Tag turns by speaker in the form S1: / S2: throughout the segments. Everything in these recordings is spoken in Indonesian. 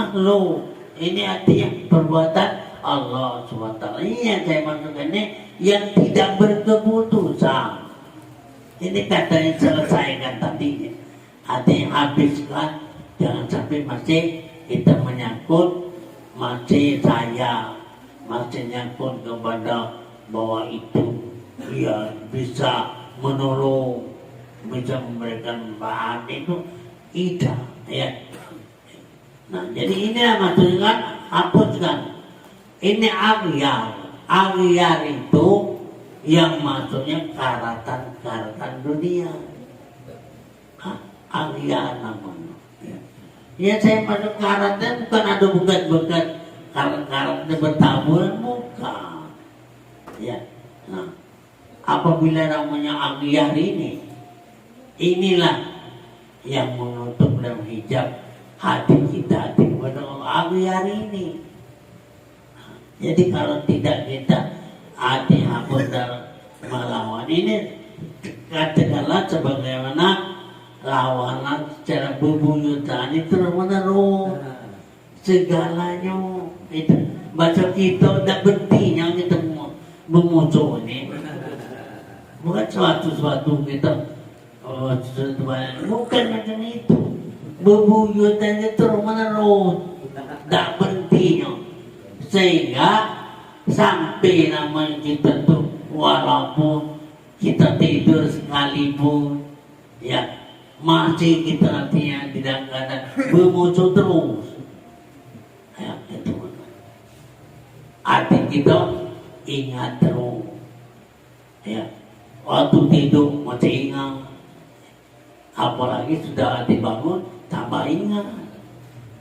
S1: makhluk. Ini artinya perbuatan Allah SWT. Ini yang saya maksudkan, ini yang tidak berkeputusan. Ini katanya selesaikan tadi. Artinya habiskan. Jangan sampai masih kita menyangkut, masih saya masih nyangkut kepada bahwa itu ya bisa menolong, bisa memberikan bahan, itu tidak ya. Nah, jadi ini maksudnya hapuskan. Ini agyar itu yang maksudnya karatan dunia. Agyar namanya. Ya saya masuk karatnya bukan ada bukan karatnya bertabur, bukan. Ya. Nah, apabila namanya agyar ini, inilah yang menutup dan hijab hati kita kepada agyar ini. Jadi kalau tidak kita hati hapus dan melawan ini, katakanlah sebagaimana lawanan secara bebuyutan itu terus segalanya itu baca kita tidak berhenti yang kita memusuh ini bukan suatu kita bukan macam itu, bebuyutannya terus tidak berhenti sehingga sampai namanya kita tuh walaupun kita tidur sekalipun ya masih kita artinya tidak ada memuncul terus ya, itu arti kita ingat terus ya, waktu tidur masih ingat, apalagi sudah dibangun tambah ingat.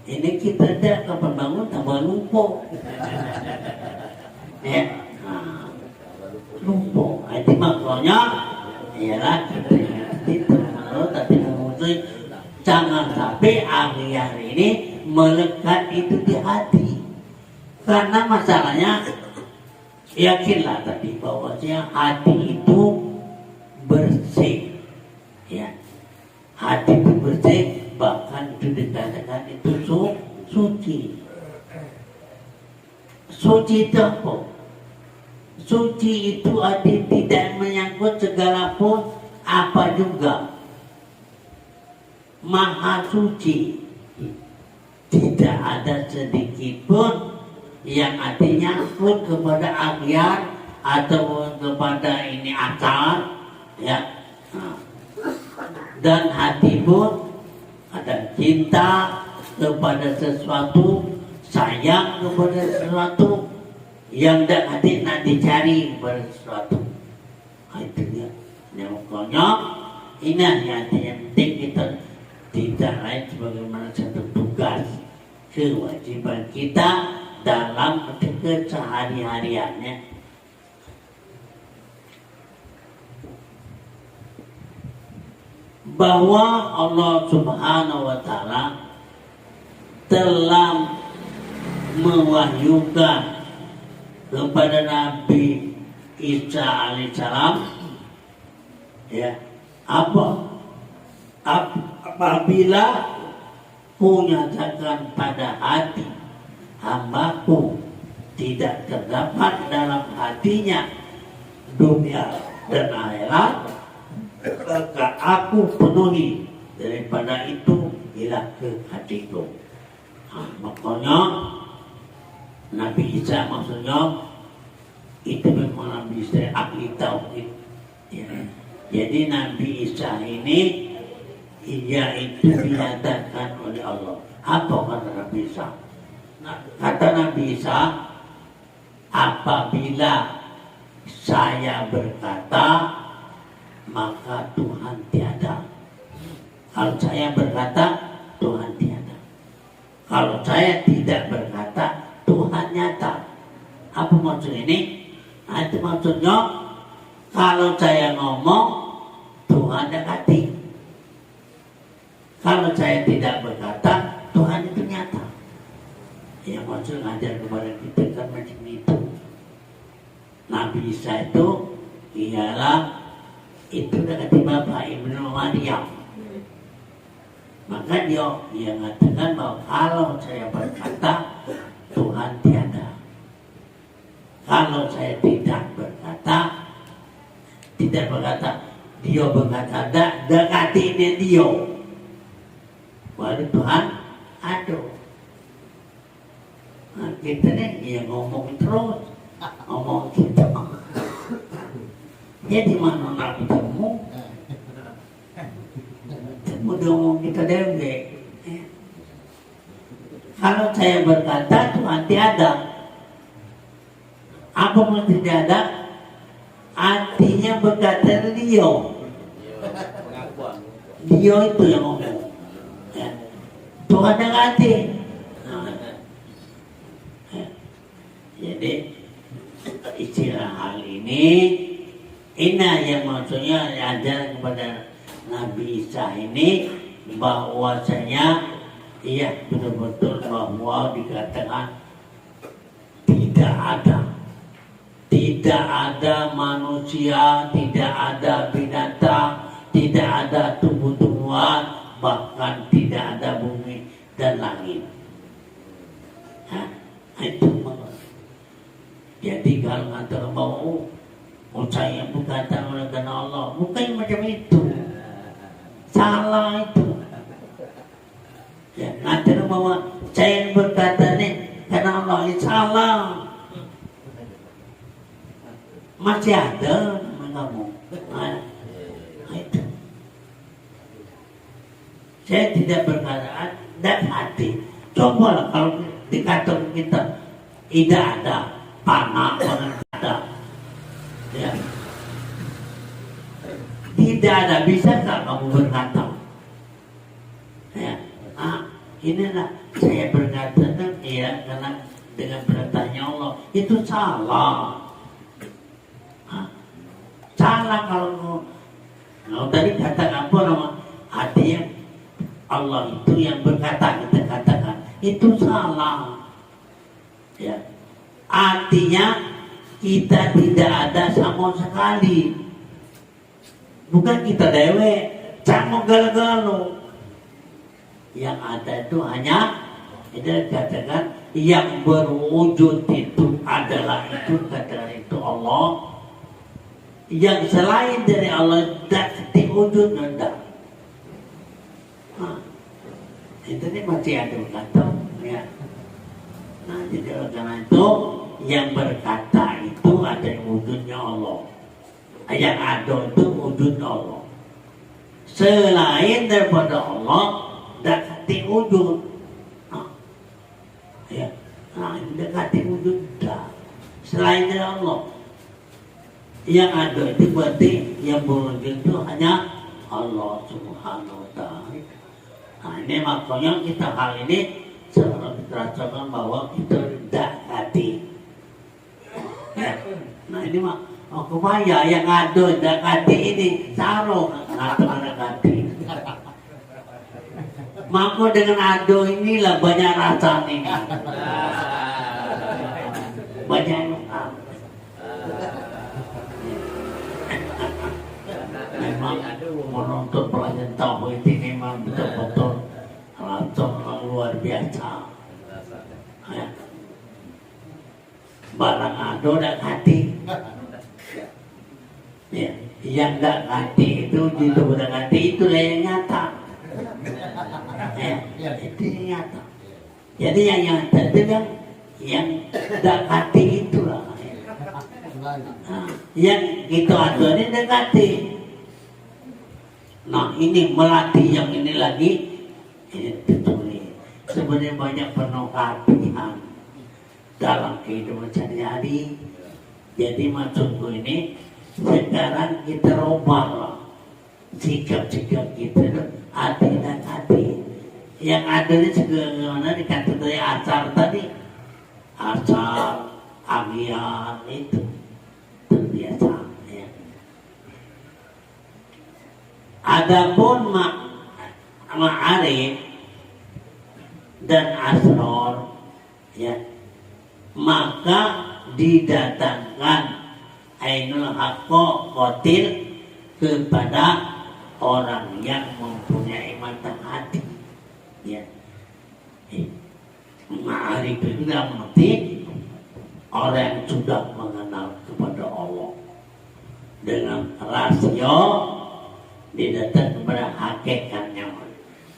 S1: Ini kita tidak kapan bangun tambah lupa ya, lupa itu makanya ialah itu tadi memutuskan jangan sampai agyar ini melekat itu di hati. Karena masalahnya yakinlah tadi bahwasanya hati itu bersih ya, hati itu bersih, bahkan itu dikatakan itu suci. Suci itu apa? Suci itu arti tidak menyangkut segala pun apa juga. Maha suci, tidak ada sedikit pun yang artinya pun kepada agyar atau kepada ini akal ya. Dan hati pun ada cinta kepada sesuatu, sayang kepada sesuatu yang tidak hati nak dicari kepada sesuatu. Itu ya. Yang pokoknya ini yang penting kita tidak lain sebagaimana satu tugas kewajiban kita dalam kesehari-hariannya. Bahwa Allah Subhanahu wa Ta'ala telah mewahyukan kepada Nabi Isa alaihissalam ya, apabila kunyatakan pada hati hambaku tidak terdapat dalam hatinya dunia dan akhirat, maka aku penuhi daripada itu hilang ke hatiku. Makanya Nabi Isa maksudnya itu memang Nabi Isa ahli tauhid ya. Jadi Nabi Isa ini ia itu dinyatakan oleh Allah. Apa kata Nabi Isa? Kata Nabi Isa, apabila saya berkata maka Tuhan tiada. Kalau saya berkata Tuhan tiada. Kalau saya tidak berkata Tuhan nyata. Apa maksud ini? Nah, itu maksudnya kalau saya ngomong Tuhan dekati. Kalau saya tidak berkata Tuhan itu nyata. Ya maksud ngajar kepada kita kan macam itu. Nabi Isa itu ialah itu dekati Bapak Ibnu Maryam. Maka dia mengatakan bahwa kalau saya berkata Tuhan tiada, kalau saya tidak berkata dia berkata ada, dekati ini dia, baru Tuhan aduh. Nah, kita nih ya ngomong terus, ngomong gitu. Ya di mana nak ketemu? Udah ngomong kita deh. Kalau saya berkata Tuhan tiada, apa pun tidak ada, artinya berkata dia. Dia itu yang ngomong. Ya. Tuhan yang hati. Jadi istilah hal ini yang maksudnya ada kepada Nabi Isa ini bahwasanya iya betul-betul bahwa dikatakan tidak ada manusia, tidak ada binatang, tidak ada tumbuh-tumbuhan, bahkan tidak ada bumi dan langit. Itu jadi kalau ngatakan bahwa saya berkata oleh Allah, bukan macam itu, salah itu. Ya, ngatakan bahwa saya berkata nih karena Allah ini salah. Masih ada kamu. Itu. Saya tidak berkata dan hati. Coba kalau dikatakan kita tidak ada panah dengan ada, ya. Tidak ada, bisa tak kamu berkata? Ya. Inilah saya berkata ya karena dengan perintahnya Allah itu salah. Salah kalau tadi kata apa nama artinya Allah itu yang berkata kita katakan itu salah. Ya. Artinya kita tidak ada sama sekali. Bukan kita dewe, sama galau-galau. Yang ada itu hanya kita katakan yang berwujud itu adalah itu katakan itu Allah. Yang selain dari Allah tidak diwujud tidak. Itu ini masih ada kata ya. Nah jadi karena itu yang berkata itu ada wujudnya Allah. Yang ada itu wujud Allah. Selain daripada Allah tidak diwujud. Ya, tidak diwujud dah. Selain dari Allah. Yang ada itu berarti yang berwujud itu hanya Allah Subhanahu wa ta'ala. Nah ini makanya kita hal ini selalu dirasakan bahwa kita tidak hati. Ya. Nah ini mah kebaya yang ada tidak hati ini sarung atau anak hati. Maka dengan ado inilah banyak rasa ini. Banyak memang menuntut pelajaran tauhid ini memang betul-betul langsung luar biasa. Ya. Barang ado dan hati. Ya. Yang tidak hati itu gitu dengan hati itulah yang nyata. Ya. Itu yang nyata. Jadi yang nyata itu kan yang tidak hati itulah. Yang gitu ado ini dekati. Nah ini melatih yang ini lagi ini ditulis. Sebenarnya banyak penokatian dalam kehidupan sehari-hari. Jadi maksudku ini sekarang kita rubah sikap-sikap kita hati dan hati. Yang ada ini segala dikata dari asar tadi, asar, agian itu terbiasa. Adapun ma'arif dan asror ya, maka didatangkan ainul haqqo qatil kepada orang yang mempunyai mata hati. Ya. Ma'arif itu dalam arti orang yang sudah mengenal kepada Allah dengan rasio didatang kepada hakikatnya.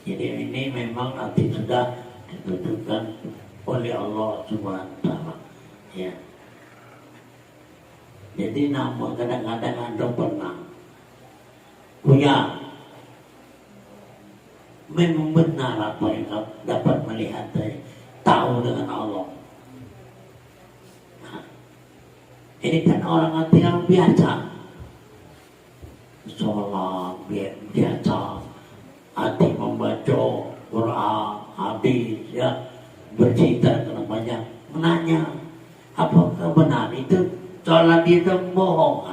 S1: Jadi ini memang nanti sudah ditentukan oleh Allah Subhanahu wa Ta'ala. Ya. Jadi namun kadang-kadang Anda pernah punya memang benar apa yang kau dapat melihat tahu dengan Allah. Nah, ini kan orang yang biasa sholat biasa, hati membaca Quran, hadis, ya, bercerita banyak, menanya apakah benar itu sholat itu bohong?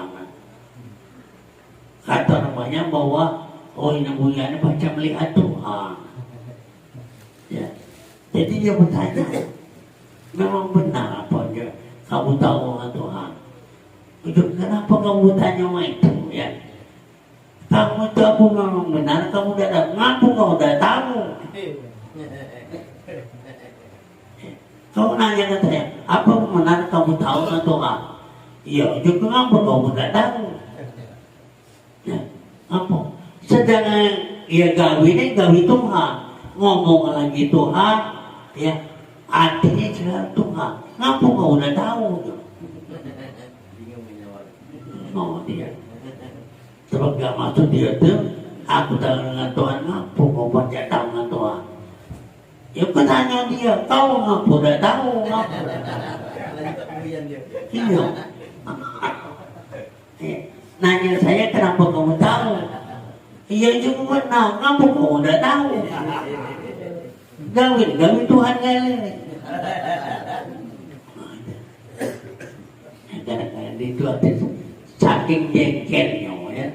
S1: Kata namanya bahwa oh ini mulia ini baca melihat Tuhan. Ya. Jadi dia bertanya, memang benar apa dia kamu tahu dengan Tuhan? Kenapa kamu tanya itu? Ya. Kamu tahu memang benar, kamu udah tahu. Ngapu kau udah tahu? Kau nanya ke saya, apa benar kamu tahu dengan Tuhan? Iya, juga ngapa kamu udah tahu? Ya, apa? Sedangkan ya gawi Tuhan, ngomong lagi Tuhan, ya artinya juga Tuhan. Ngapa kau udah tahu? Oh dia. Sebab gak masuk dia tuh, aku tahu dengan Tuhan, ngapa kau baca tahu dengan Tuhan? Ya aku tanya dia, kau ngapa udah tahu? Ngapa? Iya. Nanya saya kenapa kamu tahu? Iya juga benar, ngapa kau udah tahu? Gawin Tuhan kali. Kadang-kadang itu ada saking jengkelnya ya,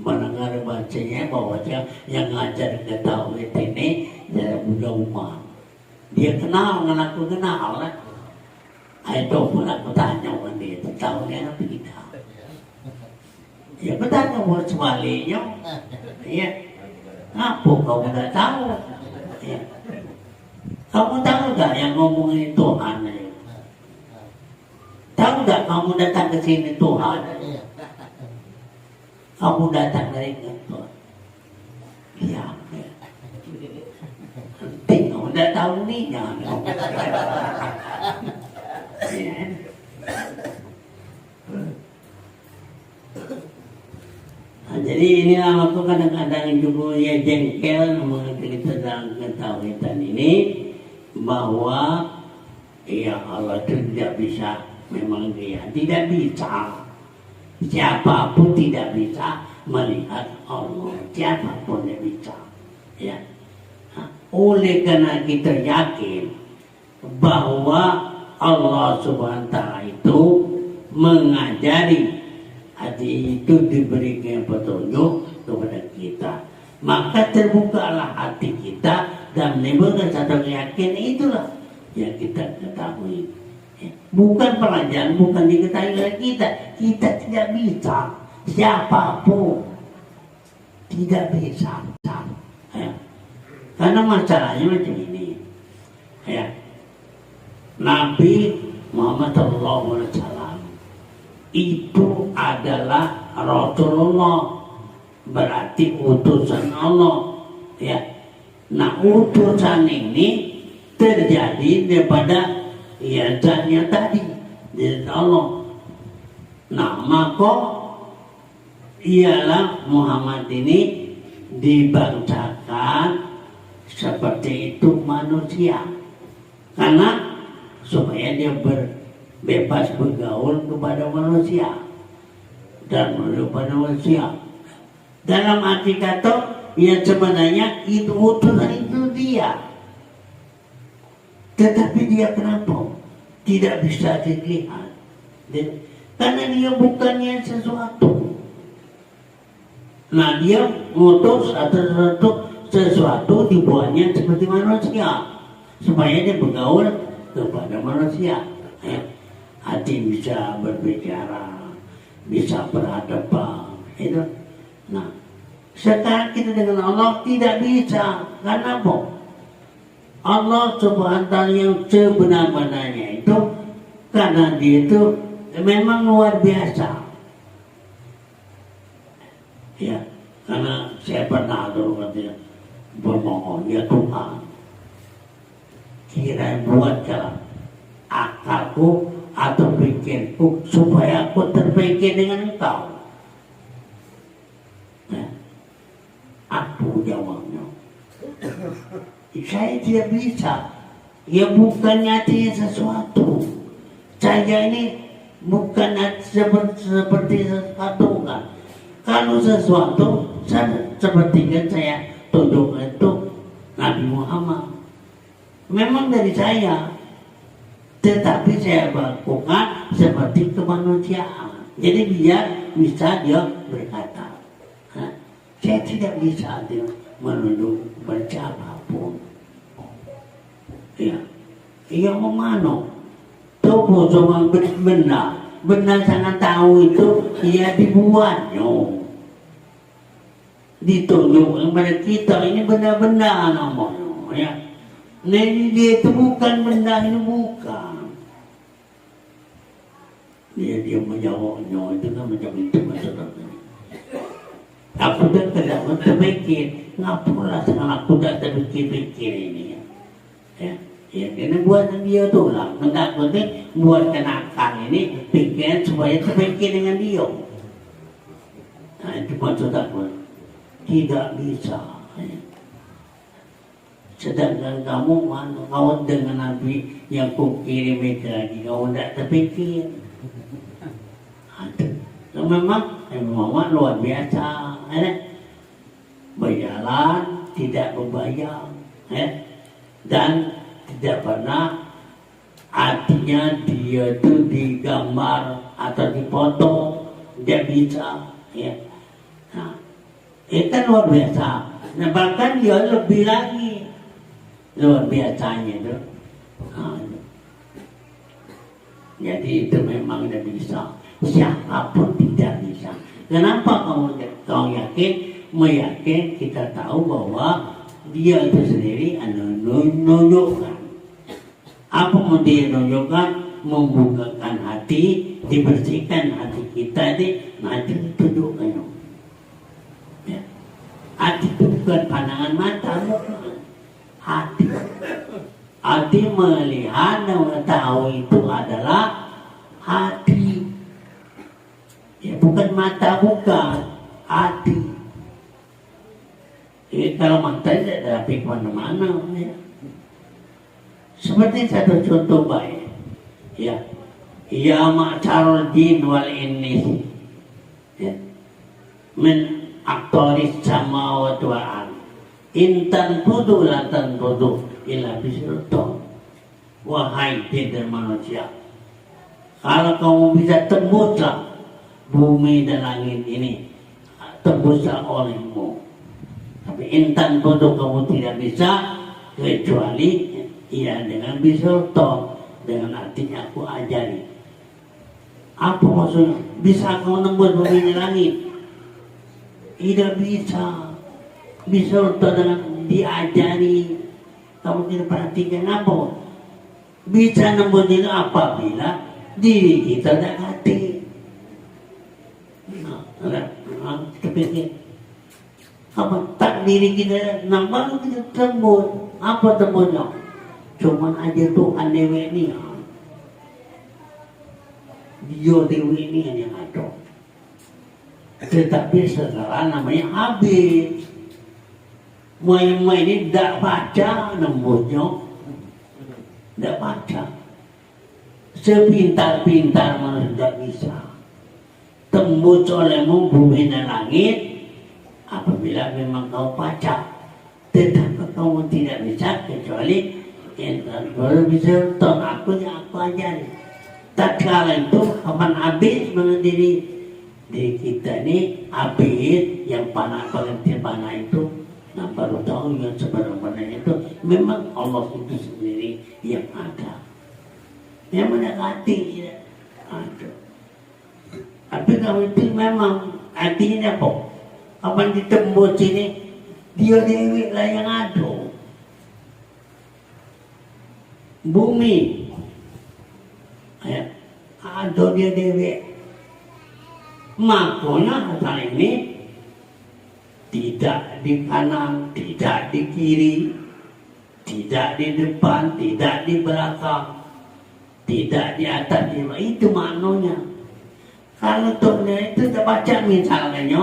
S1: mendengar bacanya bahwa yang ngajar ke tauhid ini dari Buddha Umar. Dia kenal dengan aku kenal lah. Itu pun aku tanya sama dia, tahunya apa tidak? Ya aku tanya buat sebaliknya, ya, ngapa kau udah tahu? Ya. Kamu tahu gak yang ngomongin Tuhan? Ya? Tahu gak kamu datang ke sini Tuhan? Kamu datang dari Tuhan. Iya. Tinggal udah tahu nih jangan. Nah, jadi inilah waktu kadang-kadang juga ya jengkel mengenai tentang ketahuan ini bahwa ya Allah itu tidak bisa, memang dia tidak bisa. Siapapun tidak bisa melihat Allah, siapapun tidak bisa. Ya. Nah, oleh karena kita yakin bahwa Allah Subhanahu wa Ta'ala itu mengajari, hati itu diberikan petunjuk kepada kita, maka terbukalah hati kita dan menimbulkan satu keyakinan. Itulah yang kita ketahui. Bukan pelajaran, bukan diketahui oleh kita tidak bisa, siapapun tidak bisa. Ya. Karena masalahnya macam ini, ya. Nabi Muhammad SAW itu adalah Rasulullah, berarti utusan Allah. Ya. Nah utusan ini terjadi daripada iadzannya tadi dari Allah. Nah maka ialah Muhammad ini dibangsakan seperti itu manusia, karena supaya dia bebas bergaul kepada manusia dan kepada manusia. Dalam arti kata, ya sebenarnya itu utusan itu dia. Tetapi dia kenapa tidak bisa dilihat? Karena dia bukannya sesuatu. Nah dia ngutus atau sesuatu dibuatnya seperti manusia supaya dia bergaul kepada manusia. Ya. Hati bisa berbicara, bisa berhadapan. Itu. Nah sekarang kita dengan Allah tidak bisa. Karena apa? Allah Subhanahu wa Ta'ala yang sebenar-benarnya itu karena dia itu memang luar biasa. Ya, karena saya pernah dulu katanya bermohon, ya Tuhan, kira buatlah akalku atau pikirku supaya aku terpikir dengan Engkau. Nah, aku jawabnya, saya tidak bisa. Ya bukan nyati sesuatu. Saya ini bukan seperti sesuatu kan. Kalau sesuatu seperti yang saya tunjuk itu Nabi Muhammad. Memang dari saya, tetapi saya lakukan seperti kemanusiaan. Jadi biar bisa dia berkata. Saya tidak bisa dia menunduk baca apapun. Ya, yang memano tubuh semua benar sangat tahu itu ya dibuatnya, ditunjuk kepada kita ini benda-benda namanya. Ya, nah ini dia itu bukan benda, ini bukan. Dia menjawabnya itu kan macam itu maksudnya. Aku dah tidak terpikir, ngapalah sekarang aku dah terpikir ini ya. Ya, karena buatan dia tu lah, mentakutkan buat kenakan ini pikiran supaya terpikir dengan dia. Nah itu maksud aku, tidak bisa. Ya. Sedangkan kamu kau dengan Nabi yang ku kirim itu lagi, kau tidak terpikir. Memang luar biasa, berjalan tidak membayang, dan tidak pernah artinya dia itu digambar atau dipoto, dia bisa, ya. Nah, itu kan luar biasa. Nah, bahkan dia lebih lagi luar biasanya itu. Nah, jadi itu memang tidak bisa. Siapapun tidak bisa. Kenapa kau yakin? Meyakin kita tahu bahwa dia itu sendiri menunjukkan. Apa mau dia tunjukkan? Membukakan hati, dibersihkan hati kita ini, nanti ditunjukkan. Ya. Hati itu bukan pandangan mata, bukan. Hati. Hati melihat dan mengetahui itu adalah hati. Ya, bukan mata, bukan hati. Kalau mata tidak dapat mana-mana. Ya. Seperti satu contoh baik. Ya, ya ma'syarul jin wal innis. Ya. Min aktoris samawati wal ardh. Intan tuduh latan tuduh ila bisultan. Wahai jin dan manusia, kalau kamu bisa tembuslah bumi dan langit ini, tembuslah olehmu. Tapi intan tuduh kamu tidak bisa kecuali ya dengan bisultan, dengan artinya aku ajari. Apa maksudnya? Bisa kamu nembus bumi dan langit? Tidak bisa. Bisultan dengan diajari. Kamu tidak perhatikan apa? Bisa nembus itu apabila diri kita tidak hati. Kita pikir apa tak diri kita nampak kita tembus. Apa tembusnya? Cuman aja Tuhan Dewi ini, dia Dewi ini yang ada. Tetapi setelah namanya habis. Main-main ini tidak baca nembusnya, tidak baca. Sepintar-pintar manusia tidak bisa tembus olehmu bumi dan langit apabila memang kau baca. Tetapi kamu tidak bisa kecuali yang baru bisa tolong aku yang aku ajari. Tak kala itu kapan habis mengendiri diri kita ini habis yang panah pengertian panah itu. Nah baru tahu yang sebenarnya itu memang Allah itu sendiri yang ada. Yang mendekati ada. Tapi kalau itu memang artinya apa? Kapan ditembus ini dia Dewi lah yang ada. bumi. Ya, ada dia dewe. Makanya hal ini tidak di kanan, tidak di kiri, tidak di depan, tidak di belakang, tidak di atas, di bawah. Itu maknanya. Kalau tuhnya itu kita baca misalnya,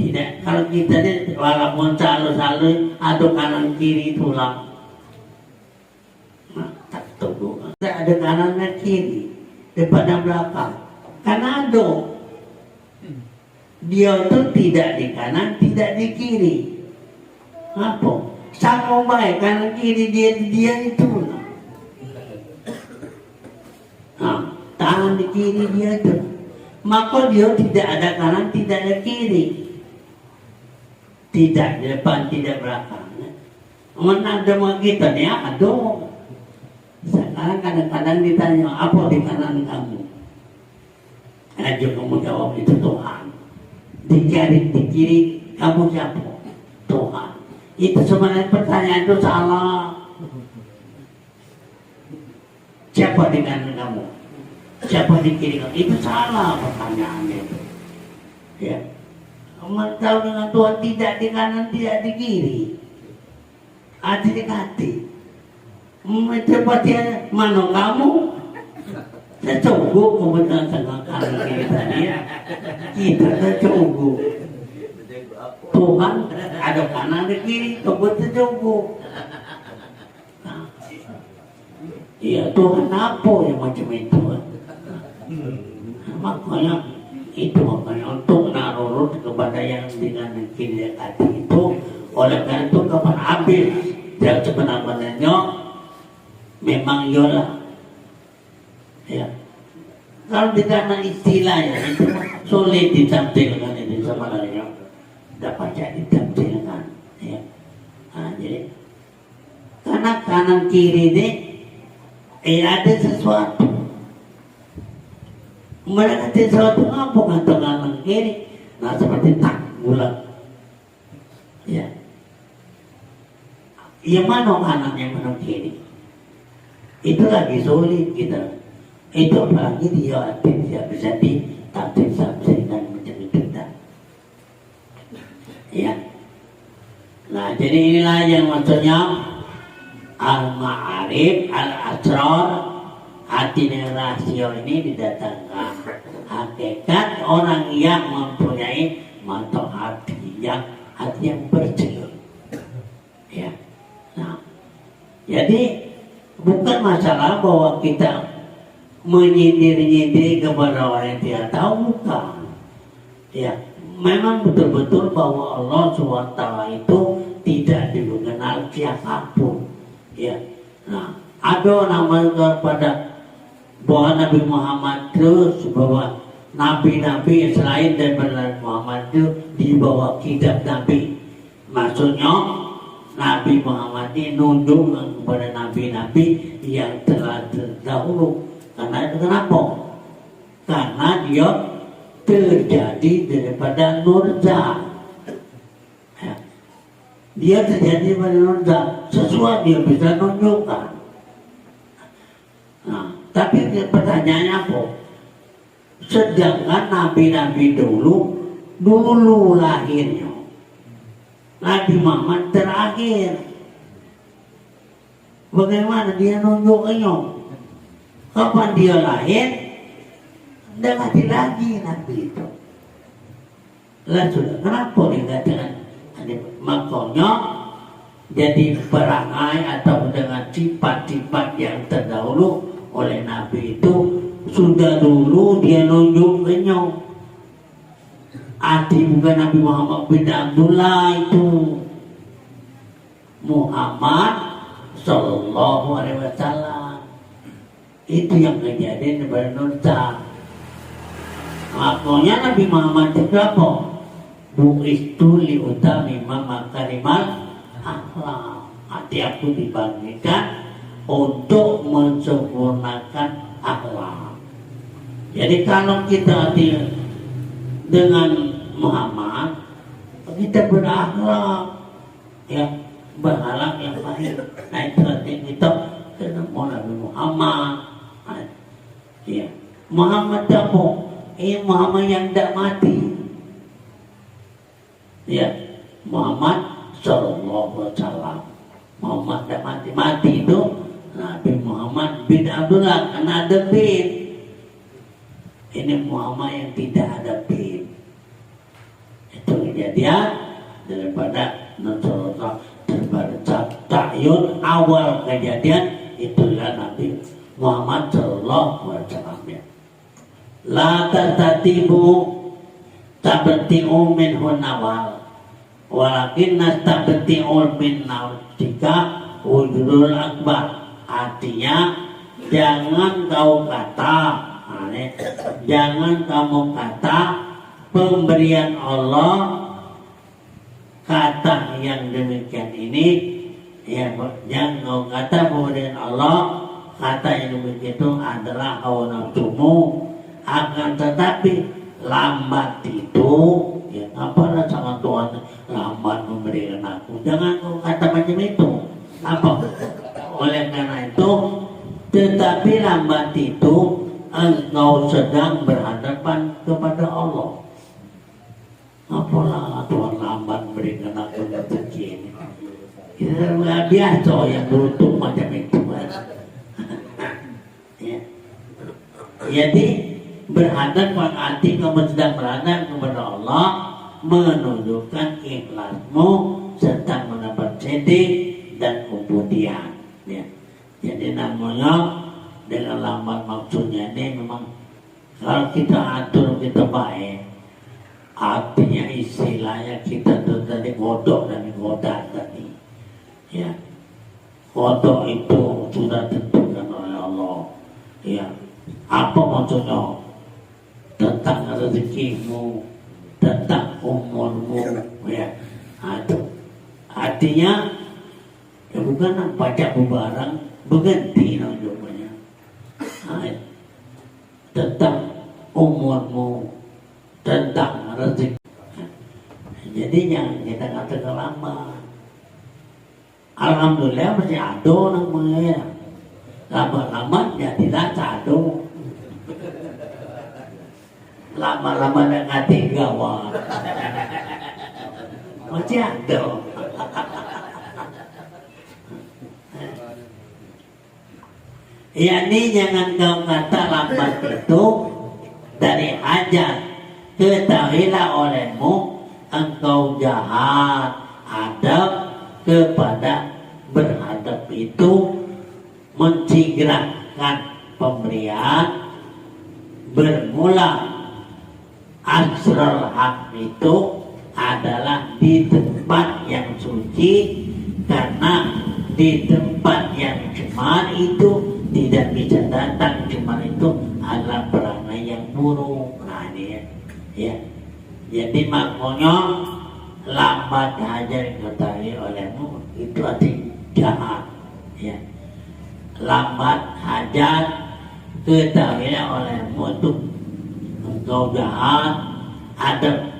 S1: tidak. Kalau kita ini walaupun selalu ada kanan kiri tulang, tak tahu. Tidak ada kanan dan kiri, depan dan belakang. Karena ada. Dia itu tidak di kanan, tidak di kiri. Apa? Sama baik kanan kiri dia itu. Nah, tangan di kiri dia itu. Maka dia tidak ada kanan, tidak ada kiri. Tidak di depan, tidak belakang. Mana ada mau kita nih? Aduh. Sekarang kadang-kadang ditanya apa di kanan kamu? Aja kamu jawab itu Tuhan. Di kiri kamu siapa? Tuhan. Itu sebenarnya pertanyaan itu salah. Siapa di kanan kamu? Siapa di kiri kamu? Itu salah pertanyaannya itu. Ya. Kamu tahu dengan Tuhan tidak di kanan, tidak di kiri. Hati-hati. Cepatnya mana kamu? Saya coba kebetulan tengah kanan kiri tadi ya. Kita tercoba. Tuhan ada kanan dan kiri, kebetulan coba. Iya Tuhan apa yang macam itu? Makanya untuk narurut kepada yang dengan kiri hati itu, oleh karena itu kapan habis yang sebenarnya memang yola. Ya, kalau dikatakan istilahnya itu sulit ditampilkan itu sebenarnya dapat jadi ditampilkan. Ya, jadi karena kanan kiri ini ada sesuatu. Mereka sesuatu apa kata kanan kiri? Nah seperti tak bulat. Ya, yang mana kanan yang mana kiri? Itu lagi sulit kita. Itu apalagi dia tidak bisa ditafsirkan macam itu. Ya. Nah, jadi inilah yang maksudnya al-ma'arif, al-asrar, hati dan rasio ini didatangkan. Hakikat orang yang mempunyai mata hati yang bersih. Ya. Nah, jadi bukan masalah bahwa kita menyindir-nyindir kepada orang yang tidak tahu, bukan. Ya, memang betul-betul bahwa Allah SWT itu tidak dikenal siapapun. Ya, nah, ada nama kepada bahwa Nabi Muhammad terus bahwa nabi-nabi selain daripada Muhammad itu di bawah kitab Nabi. Maksudnya Nabi Muhammad ini nunjuk kepada nabi-nabi yang telah terdahulu. Karena itu kenapa? Karena dia terjadi daripada nurza. Ya. Dia terjadi daripada nurza. Sesuatu dia bisa tunjukkan. Nah, tapi pertanyaannya apa? Sedangkan nabi-nabi dulu lahirnya. Nabi Muhammad terakhir. Bagaimana dia nunjukkannya? Kapan dia lahir, tidak mati lagi Nabi itu. Lah sudah, kenapa dikatakan? Makanya jadi perangai atau dengan sifat-sifat yang terdahulu oleh Nabi itu sudah dulu dia nunjukkannya. Hati bukan Nabi Muhammad bin Abdullah itu Muhammad Sallallahu Alaihi Wasallam. Itu yang kejadian daripada nurza. Makanya Nabi Muhammad itu apa? Bu'istu li'utami makarimal akhlak. Hati aku dibagikan untuk mensempurnakan akhlak. Jadi kalau kita dengan Muhammad, kita berakhlak, ya, berakhlak yang baik. Nah itu artinya kita Nabi Muhammad. Ya, Muhammad tamu, ini Muhammad yang tidak mati. Ya, Muhammad Sallallahu Alaihi Wasallam. Muhammad tidak mati itu Nabi Muhammad bin Abdullah, karena ada bin. Ini Muhammad yang tidak ada bin. Itu kejadian daripada Nasrullah, daripada takyun awal kejadian itulah Nabi Muhammad Sallallahu Alaihi Wasallam. La tartatibu tabti'u minhu nawal, walakin nastabti'u min nawjika wujudul akbar. Artinya jangan kau kata, jangan kamu kata pemberian Allah, kata yang demikian ini ya, jangan kau kata pemberian Allah, kata yang demikian itu adalah hawa nafsumu. Akan tetapi lambat itu ya, apalah sama Tuhan lambat memberikan aku, jangan kau kata macam itu. Apa? Oleh karena itu, tetapi lambat itu engkau sedang berhadapan kepada Allah. Apalah Tuhan lambat memberikan aku rezeki ini. Kita nggak biasa yang beruntung macam itu. Ya. Jadi berhadapan, arti kamu sedang berhadapan kepada Allah, menunjukkan ikhlasmu serta mendapat sedih dan kemudian. Ya. Jadi namanya dengan lambat maksudnya ini memang kalau kita atur kita baik, artinya istilahnya kita tuh tadi godok dan goda tadi. Ya, godok itu sudah ditentukan oleh Allah. Ya, apa maksudnya? Tentang rezekimu, tentang umurmu. Ya, itu artinya ya bukan pajak barang berganti namanya. Tentang umurmu, tentang rezeki. Jadi jangan kita katakan lama. Alhamdulillah masih ada namanya. Lama-lama jadilah satu. Lama-lama dengan tiga wah. Masih ada. Yani jangan kau kata lambat itu dari hajat. Ketahuilah olehmu engkau jahat hadap kepada berhadap itu, mencigrakan pemberian. Bermula asrul haq itu adalah di tempat yang suci, karena di tempat yang cemar itu tidak bisa datang. Cemar itu adalah perangai yang buruk. Nah ini ya. Jadi makanya lambat hajar diketahui olehmu itu arti jahat. Ya. Lambat hajar ketahui olehmu itu engkau jahat adab,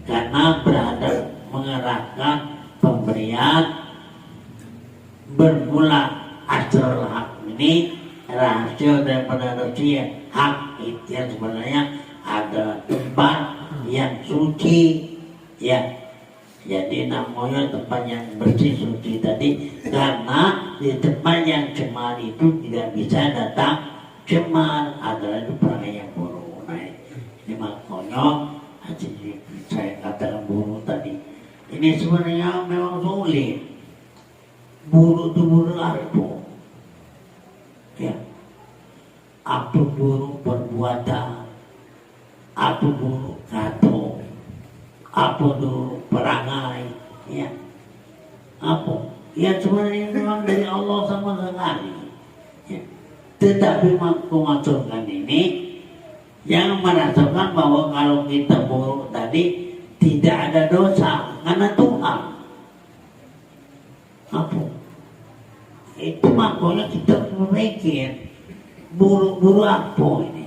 S1: karena berhadap mengerahkan pemberian. Bermula asrul haq ini rahasia daripada rahasia hak itu yang sebenarnya ada tempat yang suci ya. Jadi namanya tempat yang bersih suci tadi, karena di tempat yang cemar itu tidak bisa datang cemar, adalah itu perangai yang buruk. Nah, ini makanya saya katakan buruk tadi. Ini sebenarnya memang sulit. Buruk itu buruk apa? Ya, apa buruk perbuatan, apa buruk kata, apa buruk perangai, ya, apa? Ya sebenarnya memang dari Allah sama sekali. Ya. Tetapi memasukkan ini, jangan merasakan bahwa kalau kita buruk tadi tidak ada dosa karena Tuhan. Apa? Itu makanya kita memikir buruk-buruk apa ini.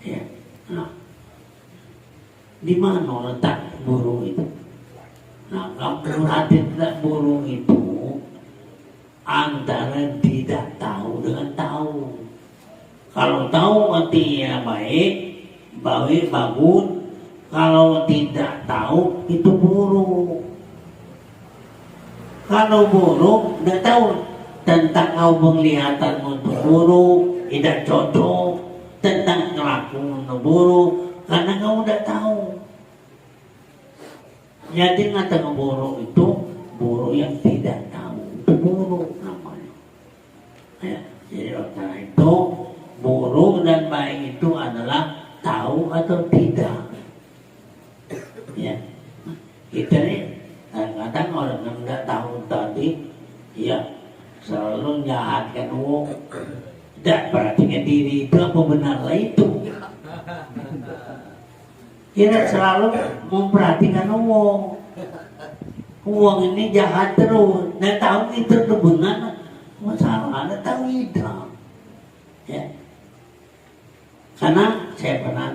S1: Ya. Nah, di mana letak buruk itu? Nah, kalau hati tidak buruk itu antara tidak tahu dengan tahu. Kalau tahu artinya baik, bagus. Kalau tidak tahu itu buruk. Kalau buruk, tidak tahu tentang kau penglihatanmu itu buruk, tidak cocok, tentang kelakuan itu buruk, karena kau tidak tahu. Jadi ngatakan buruk itu buruk yang tidak tahu, itu buruk namanya. Ya, jadi karena itu buruk dan baik itu adalah tahu atau tidak. Ya, kita nih kadang-kadang orang yang nggak tahu tadi, ya selalu jahatkan uang. Tidak perhatikan diri itu apa benarlah itu. Kita selalu memperhatikan uang. Uang ini jahat terus. Nggak tahu itu benar masalah. Nggak tahu tidak. Ya. Karena saya pernah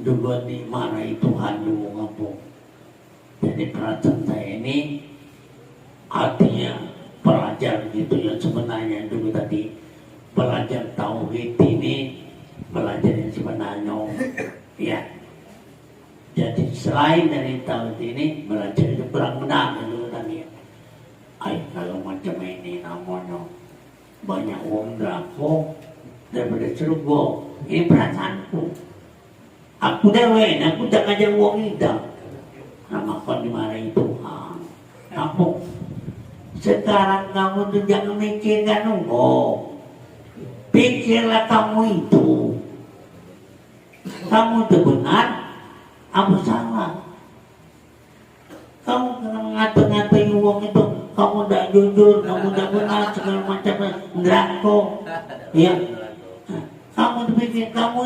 S1: dulu dimarahi Tuhan dulu ngampung. Jadi perasaan saya ini artinya pelajar gitu ya sebenarnya dulu tadi belajar tauhid ini belajar yang sebenarnya ya. Jadi selain dari tauhid ini belajar itu benar dulu tadi. Kalau macam ini namanya banyak uang drako daripada surga. Ini perasaanku. Aku dewe, aku tak ajar uang itu. Nama kau dimarahi Tuhan. Aku sekarang kamu tuh jangan mikirkan uang. Pikirlah kamu itu. Kamu itu benar, apa salah? Kamu ngatur-ngatur uang itu, kamu tidak jujur, kamu tidak benar, segala macam neraka. Ya, kamu pikir kamu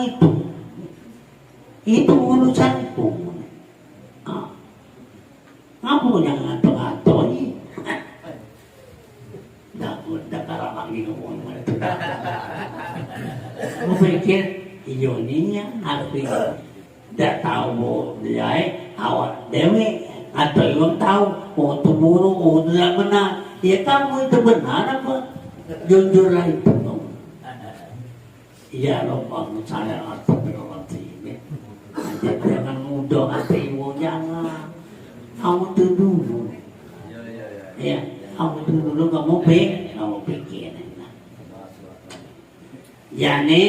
S1: itu urusanku. Kamu yang ngatur-ngatur ini. Dah kalah lagi ngomong itu. Kamu pikir iyoninya artinya tidak tahu dia awak dewi atau yang tahu itu buruk, tidak benar. Ya kamu itu benar apa? Jujurlah itu. Ya lupa saya atau ini. Jangan mudah hatimu, jangan. Kamu tuh dulu. Ya, kamu tuh dulu kamu pikir. Yani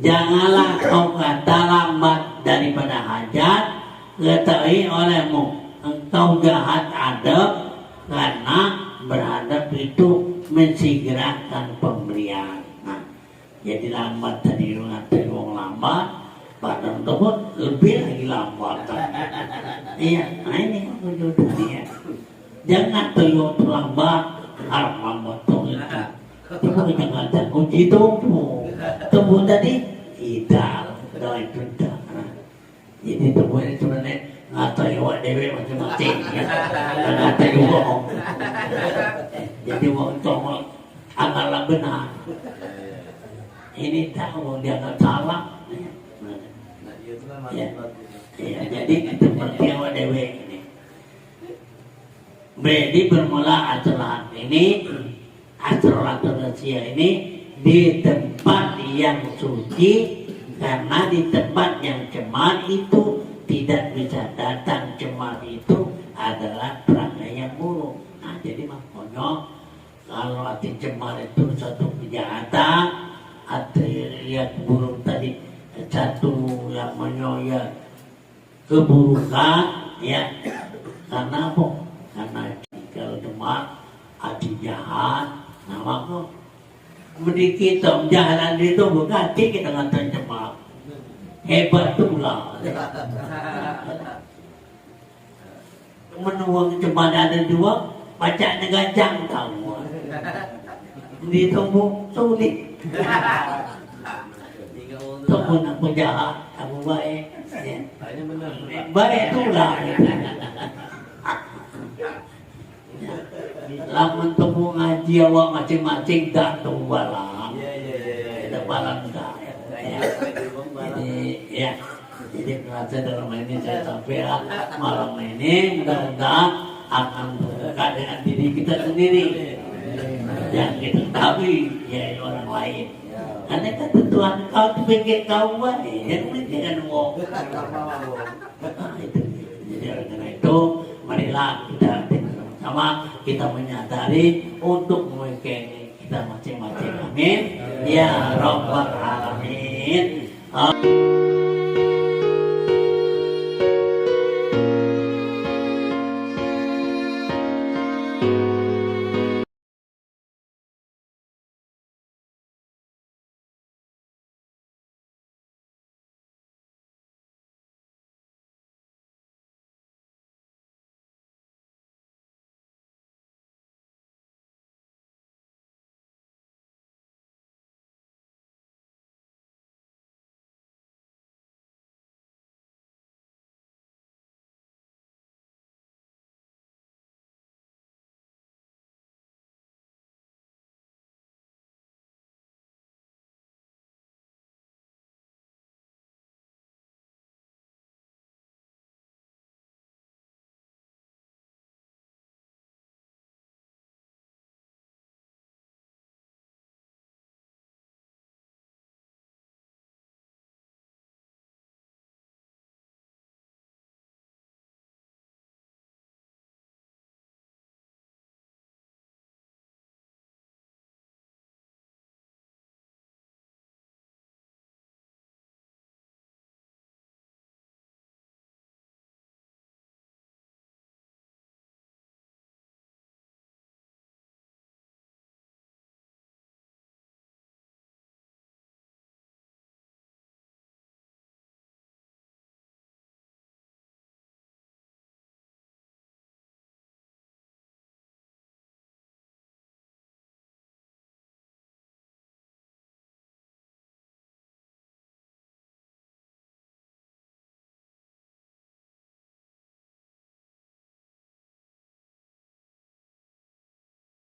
S1: janganlah kau kata lambat daripada hajat, ketahui olehmu engkau jahat adab, karena berhadap itu mensegerakan pemberian. Nah, jadi lambat tadi ngatain wong lambat, badan tersebut lebih lagi lambat. Iya, nah ini aku jodoh dia. Jangan tuyul terlambat, harap lambat tuh itu. Itu jangan uji tumbuh tadi tidak, doa itu tidak. Jadi tumbuh ini sebenarnya ngatai awak dewe macam-macam, ngatai bohong. Jadi bohong amalan benar. Ini tahu dia nggak salah. Ya, jadi itu seperti awak dewe ini. Jadi bermula acara ini, acara rahasia ini di tempat yang suci, karena di tempat yang cemar itu tidak bisa datang. Cemar itu adalah perangai yang buruk. Nah, jadi makanya kalau hati cemar itu satu kejahatan, hati yang buruk tadi satu yang menyoya keburukan, ya. Karena apa? Karena kalau cemar hati jahat, nah maka sedikit jalan itu bukan kita ngatain cemar. Hebat pula. Menuang cemar ada dua, bacanya gajang tahu. Ditunggu sulit. Tunggu aku jahat, aku baik. Baik itulah. Lamun tunggu ngaji awak macing-macing dah tunggu balang. Kita balang dah. Jadi merasa dalam ini saya sampai malam ini mudah-mudahan akan berdekat dengan diri kita sendiri. Yang kita ketahui ya orang lain. Karena kata Tuhan kau tu pikir kau baik, yang pikirkan wong. Itu. Jadi oleh karena itu, marilah kita sama kita menyadari untuk memikirkan kita masing-masing. Amin. Ya Rabbal Alamin.